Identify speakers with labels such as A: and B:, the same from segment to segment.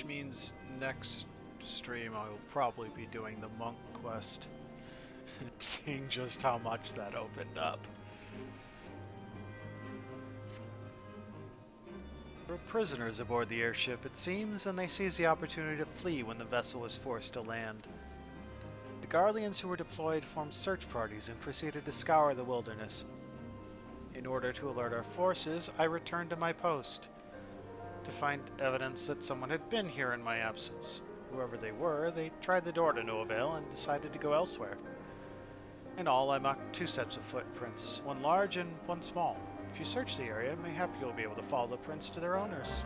A: which means next stream I will probably be doing the monk quest. Seeing just how much that opened up. There were prisoners aboard the airship, it seems, and they seized the opportunity to flee when the vessel was forced to land. The Garleans who were deployed formed search parties and proceeded to scour the wilderness. In order to alert our forces, I returned to my post to find evidence that someone had been here in my absence. Whoever they were, they tried the door to no avail and decided to go elsewhere. In all, I marked 2 sets of footprints, one large and one small. If you search the area, mayhap you'll be able to follow the prints to their owners.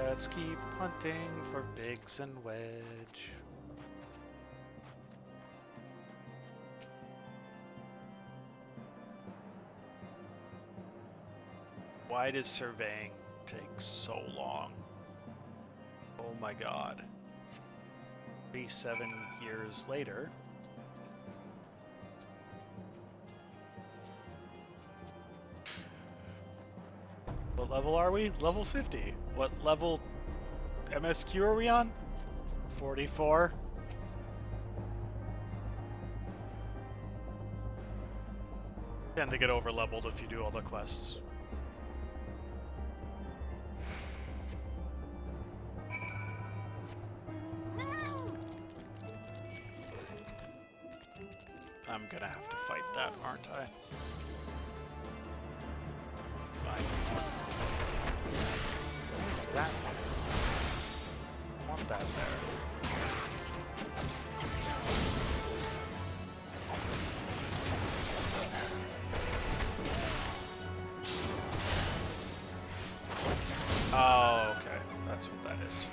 A: Let's keep hunting for Biggs and Wedge. Why does surveying take so long? Oh my god. 37 years later. What level are we? Level 50. What level MSQ are we on? 44. Tend to get over leveled if you do all the quests. I'm gonna have to fight that, aren't I? Fine. What is that? I want that there. Oh, okay. That's what that is.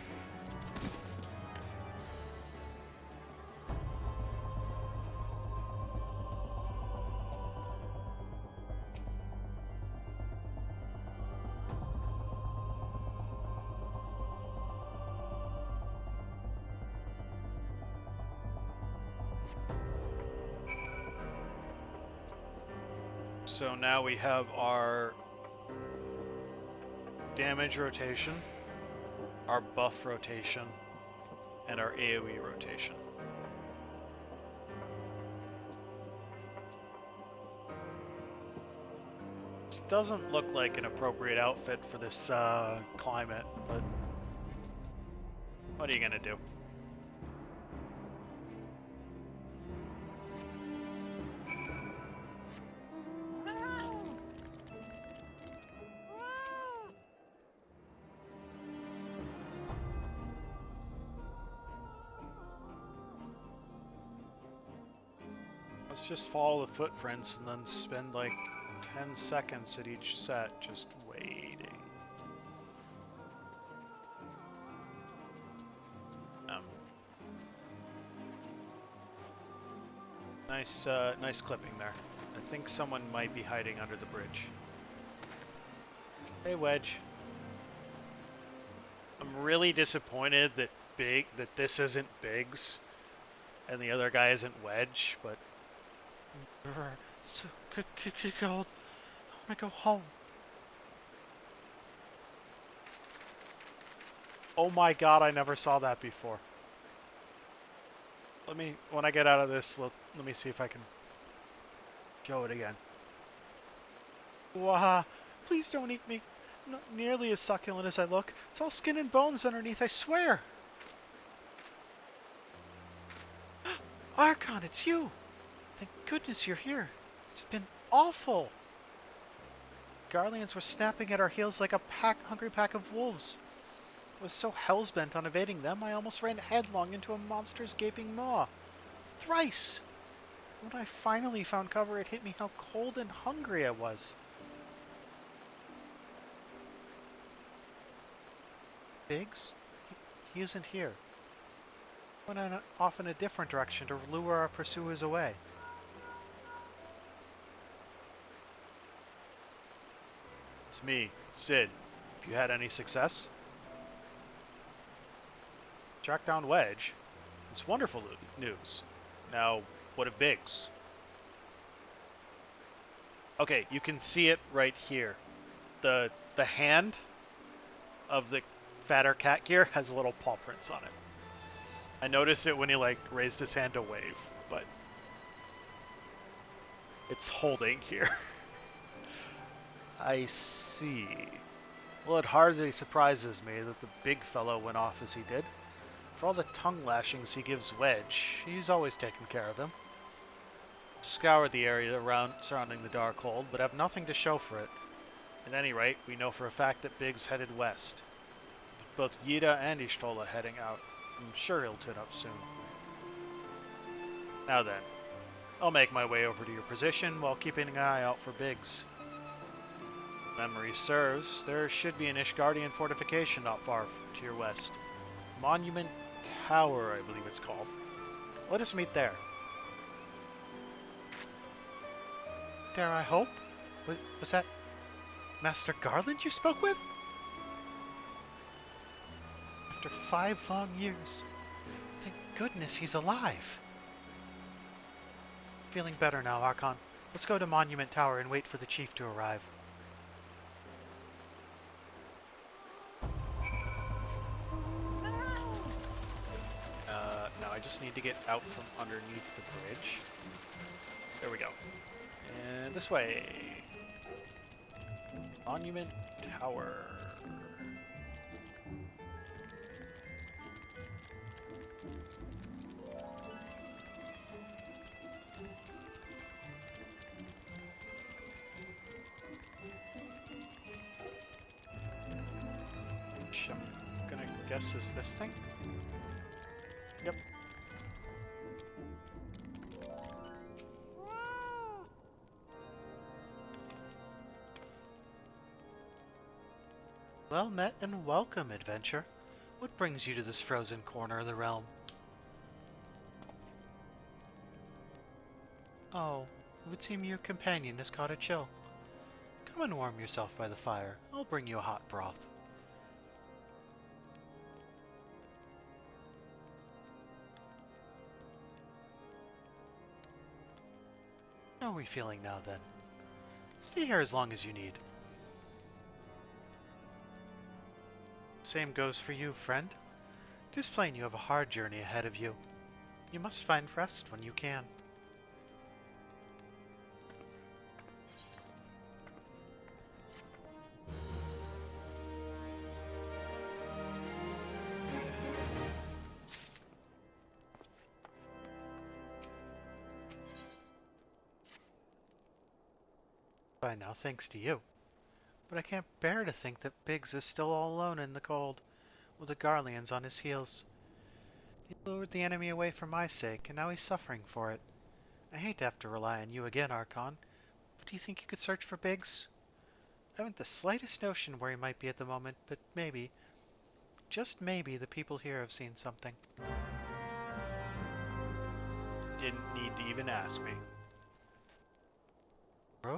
A: So now we have our damage rotation, our buff rotation, and our AoE rotation. This doesn't look like an appropriate outfit for this climate, but what are you gonna do? Let's just follow the footprints and then spend like 10 seconds at each set just waiting. Nice clipping there. I think someone might be hiding under the bridge. Hey, Wedge. I'm really disappointed that this isn't Biggs and the other guy isn't Wedge, but so cold. I want to go home. Oh my god, I never saw that before. When I get out of this, let me see if I can show it again. Wah, please don't eat me. Not nearly as succulent as I look. It's all skin and bones underneath, I swear. Archon, it's you. Thank goodness you're here. It's been awful. Garleans were snapping at our heels like a hungry pack of wolves. I was so hellsbent on evading them, I almost ran headlong into a monster's gaping maw. Thrice! When I finally found cover, it hit me how cold and hungry I was. Biggs? He isn't here. Went off in a different direction to lure our pursuers away. It's me, Sid. Have you had any success? Track down Wedge. It's wonderful news. Now, what of Biggs? Okay, you can see it right here. The hand of the fatter cat gear has little paw prints on it. I noticed it when he like raised his hand to wave, but it's holding here. I see. Well, it hardly surprises me that the big fellow went off as he did. For all the tongue lashings he gives Wedge, he's always taken care of him. Scoured the area surrounding the Darkhold, but have nothing to show for it. At any rate, we know for a fact that Biggs headed west. Both Yida and Ishtola heading out. I'm sure he'll turn up soon. Now then, I'll make my way over to your position while keeping an eye out for Biggs. Memory serves, there should be an Ishgardian fortification not far to your west. Monument Tower, I believe it's called. Let us meet there. There, I hope? Was that Master Garland you spoke with? After 5 long years. Thank goodness he's alive. Feeling better now, Archon. Let's go to Monument Tower and wait for the chief to arrive. Now I just need to get out from underneath the bridge. There we go. And this way. Monument Tower. Which I'm gonna guess is this thing. Yep. Well met and welcome, adventure. What brings you to this frozen corner of the realm? Oh, it would seem your companion has caught a chill. Come and warm yourself by the fire. I'll bring you a hot broth. How are we feeling now, then? Stay here as long as you need. Same goes for you, friend. 'Tis plain you have a hard journey ahead of you. You must find rest when you can. By now, thanks to you. But I can't bear to think that Biggs is still all alone in the cold, with the Garleans on his heels. He lured the enemy away for my sake, and now he's suffering for it. I hate to have to rely on you again, Archon, but do you think you could search for Biggs? I haven't the slightest notion where he might be at the moment, but maybe, just maybe, the people here have seen something. Didn't need to even ask me.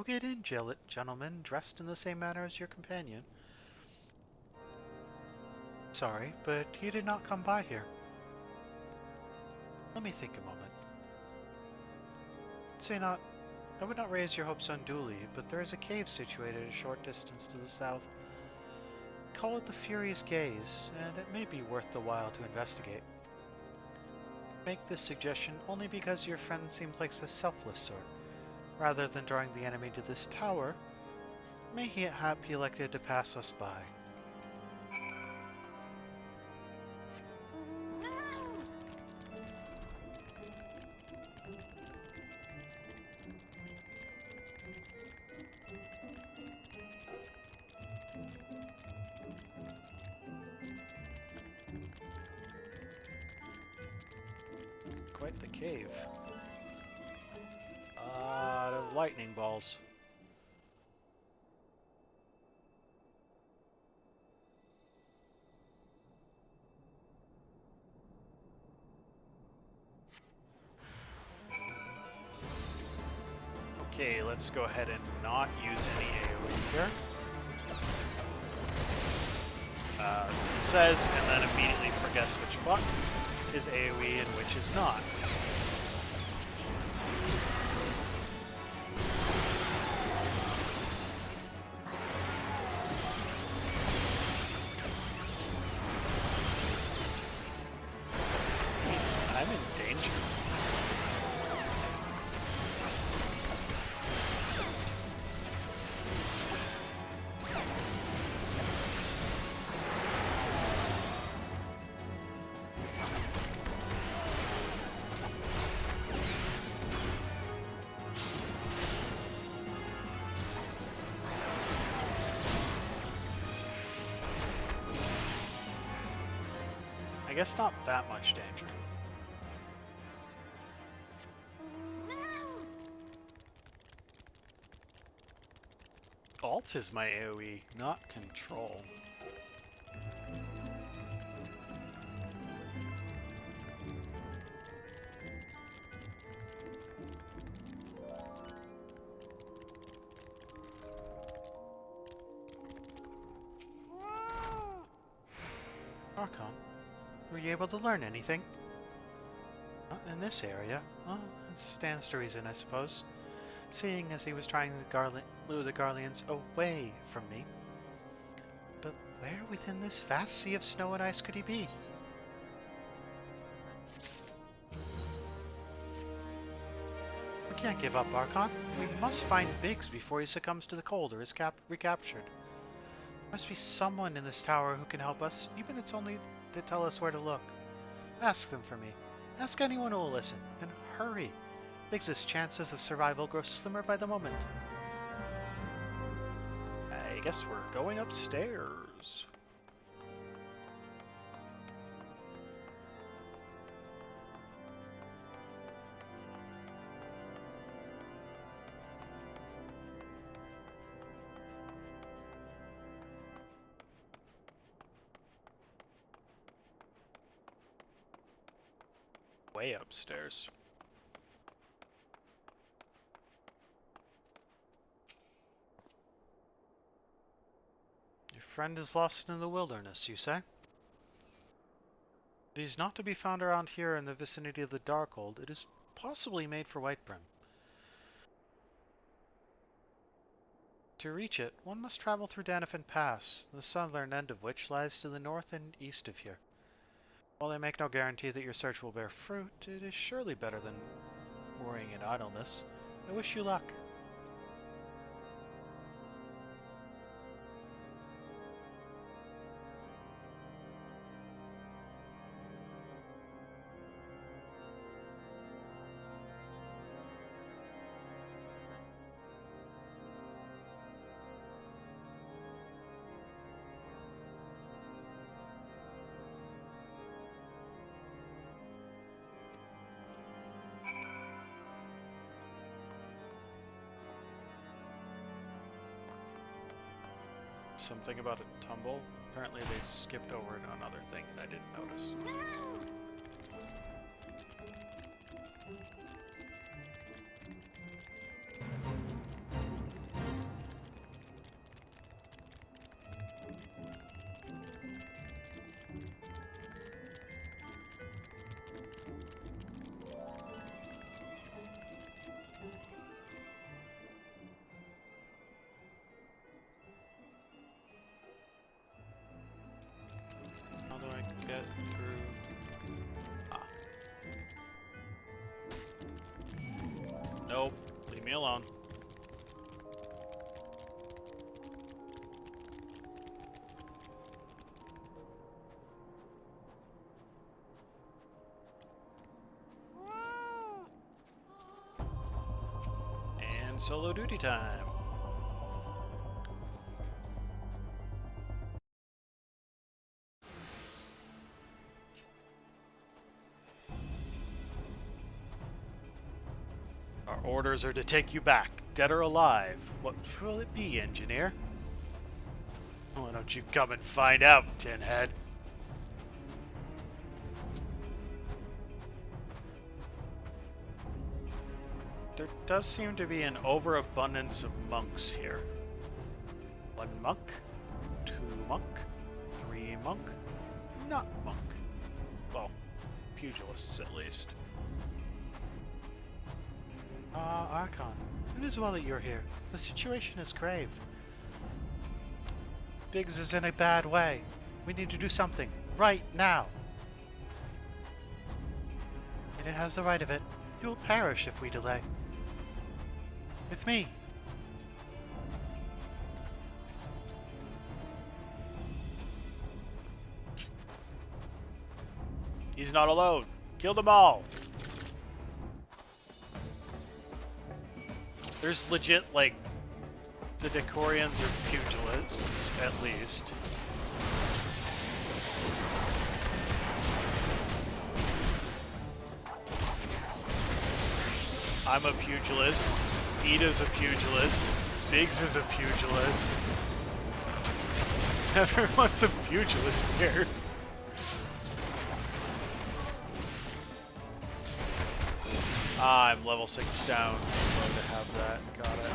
A: Get in, gentlemen, dressed in the same manner as your companion. Sorry, but he did not come by here. Let me think a moment. I would not raise your hopes unduly, but there is a cave situated a short distance to the south. Call it the Furious Gaze, and it may be worth the while to investigate. Make this suggestion only because your friend seems like a selfless sort. Rather than drawing the enemy to this tower, may he hap he elected to pass us by. Quite the cave. Lightning balls. Okay, let's go ahead and not use any AoE here. It says, and then immediately forgets which button is AoE and which is not. I guess not that much danger. Alt is my AoE, not control. Archon, were you able to learn anything? Not in this area. Well, it stands to reason, I suppose. Seeing as he was trying to lure the Garleans away from me. But where within this vast sea of snow and ice could he be? We can't give up, Archon. We must find Biggs before he succumbs to the cold or is recaptured. There must be someone in this tower who can help us, even if it's only to tell us where to look. Ask them for me. Ask anyone who will listen. And hurry. Biggs' chances of survival grow slimmer by the moment. I guess we're going upstairs. Way upstairs. Friend is lost in the wilderness, you say? If he's not to be found around here in the vicinity of the Darkhold, it is possibly made for Whitebrim. To reach it, one must travel through Danafin Pass, the southern end of which lies to the north and east of here. While I make no guarantee that your search will bear fruit, it is surely better than worrying in idleness. I wish you luck. Something about a tumble. Apparently they skipped over another thing and I didn't notice. Get through. Ah. Nope. Leave me alone. And solo duty time. Orders are to take you back, dead or alive. What will it be, engineer? Why don't you come and find out, Tinhead? There does seem to be an overabundance of monks here. 1 monk, 2 monk, 3 monk, not monk. Well, pugilists at least. Archon, it is well that you're here. The situation is grave. Biggs is in a bad way. We need to do something, right now. And it has the right of it. You will perish if we delay. With me. He's not alone. Kill them all. There's legit, like, the Decorians are pugilists, at least. I'm a pugilist. Ida's a pugilist. Biggs is a pugilist. Everyone's a pugilist here. I'm level 6 down. I'm going to have that. Got it.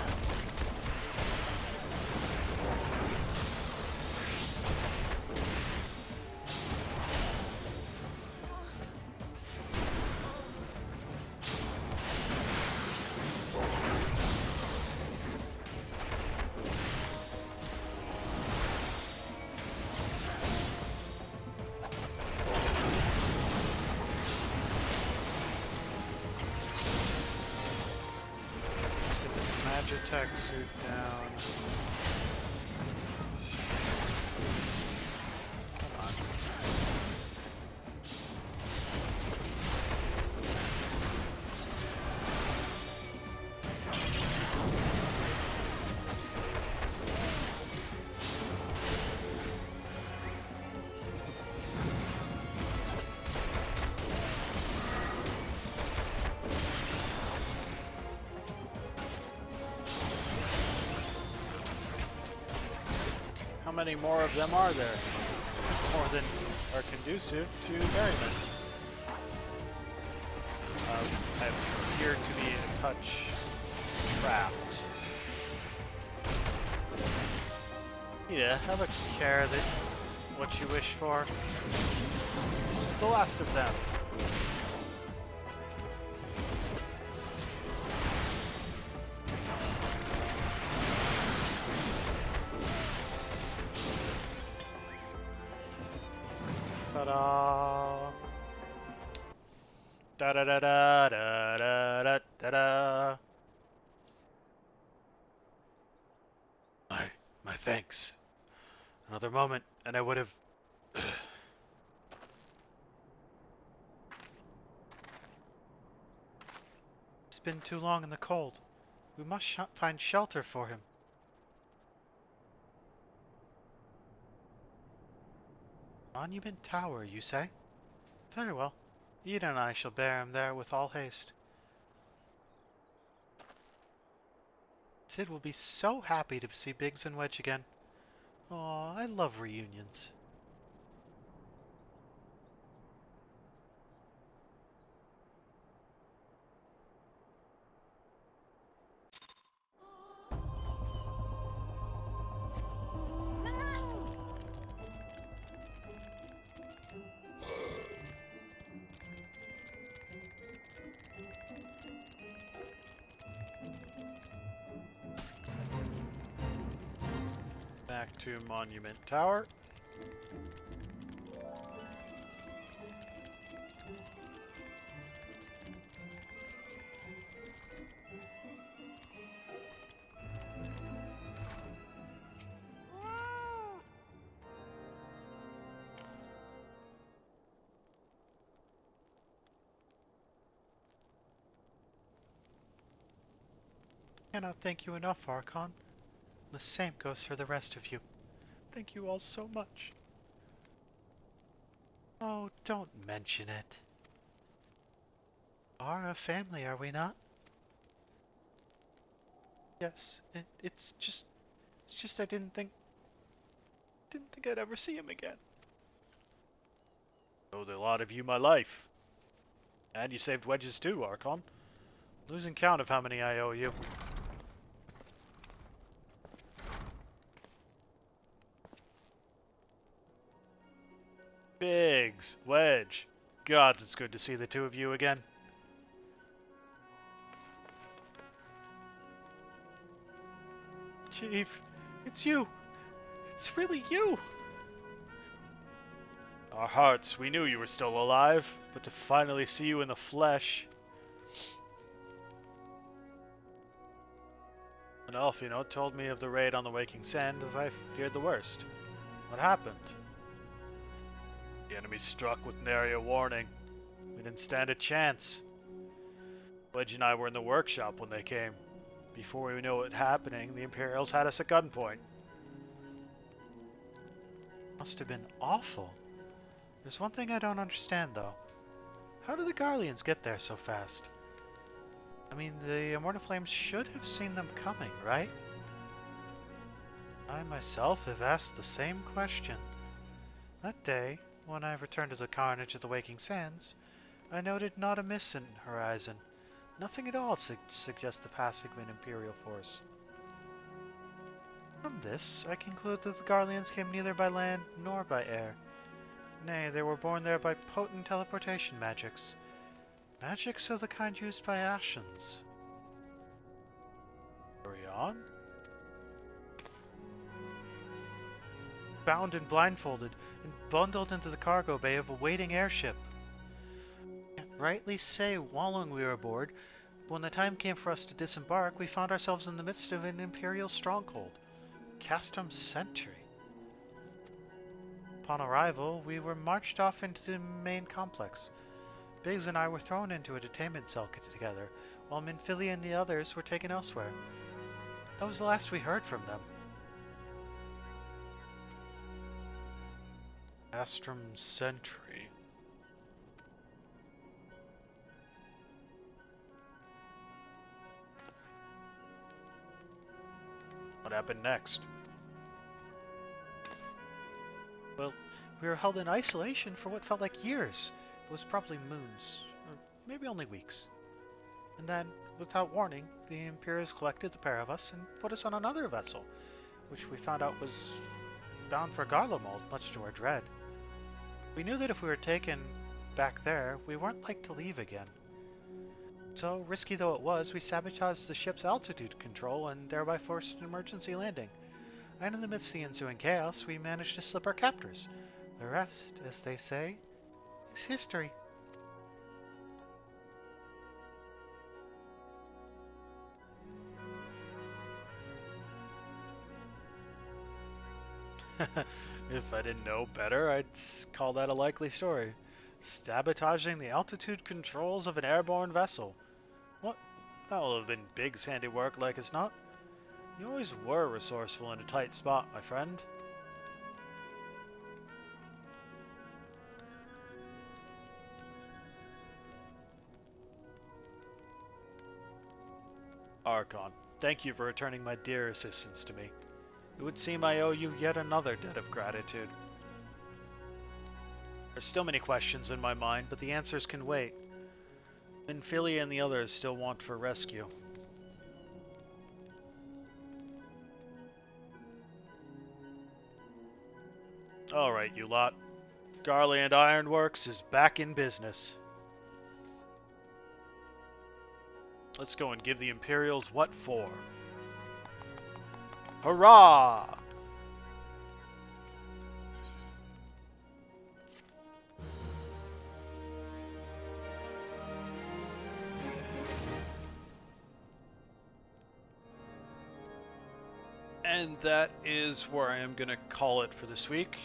A: Tech suit down. Come on. How many more of them are there? More than are conducive to merriment. I appear to be a touch trapped. Yeah, have a care that what you wish for. This is the last of them. Ta-da! Da-da-da-da-da-da-da-da! My thanks. Another moment, and I would have... It's been too long in the cold. We must find shelter for him. Monument Tower, you say? Very well. Ida and I shall bear him there with all haste. Sid will be so happy to see Biggs and Wedge again. Aw, I love reunions. Back to Monument Tower. Cannot thank you enough, Archon. The same goes for the rest of you. Thank you all so much. Oh, don't mention it. We are a family, are we not? Yes, it's just I didn't think I'd ever see him again. I owed a lot of you my life. And you saved Wedges too, Archon. Losing count of how many I owe you. Biggs, Wedge. God, it's good to see the two of you again. Chief, it's you. It's really you. Our hearts, we knew you were still alive, but to finally see you in the flesh. An Elfino told me of the raid on the Waking Sand as I feared the worst. What happened? The enemy struck with nary a warning. We didn't stand a chance. Wedge and I were in the workshop when they came. Before we knew what was happening, the Imperials had us at gunpoint. Must have been awful. There's one thing I don't understand, though. How did the Garleans get there so fast? I mean, the Immortal Flames should have seen them coming, right? I myself have asked the same question. That day, when I returned to the carnage of the Waking Sands, I noted not a mist in the horizon. Nothing at all suggests the passing of an Imperial force. From this, I conclude that the Garleans came neither by land nor by air. Nay, they were born there by potent teleportation magics. Magics of the kind used by Ascians. Hurry on. Bound and blindfolded, and bundled into the cargo bay of a waiting airship. Can't rightly say how long we were aboard, but when the time came for us to disembark, we found ourselves in the midst of an Imperial stronghold. Castum's Sentry. Upon arrival, we were marched off into the main complex. Biggs and I were thrown into a detainment cell together, while Minfilia and the others were taken elsewhere. That was the last we heard from them. Castum's Sentry. What happened next? Well, we were held in isolation for what felt like years. It was probably moons, or maybe only weeks. And then, without warning, the Imperials collected the pair of us and put us on another vessel, which we found out was bound for Garlemald, much to our dread. We knew that if we were taken back there, we weren't like to leave again. So, risky though it was, we sabotaged the ship's altitude control and thereby forced an emergency landing. And in the midst of the ensuing chaos, we managed to slip our captors. The rest, as they say, is history. If I didn't know better, I'd call that a likely story. Sabotaging the altitude controls of an airborne vessel. What? That will have been Big's handiwork, like as not. You always were resourceful in a tight spot, my friend. Archon, thank you for returning my dear assistance to me. It would seem I owe you yet another debt of gratitude. There's still many questions in my mind, but the answers can wait. Minfilia and the others still want for rescue. Alright, you lot. Garland Ironworks is back in business. Let's go and give the Imperials what for. Hurrah! And that is where I am going to call it for this week.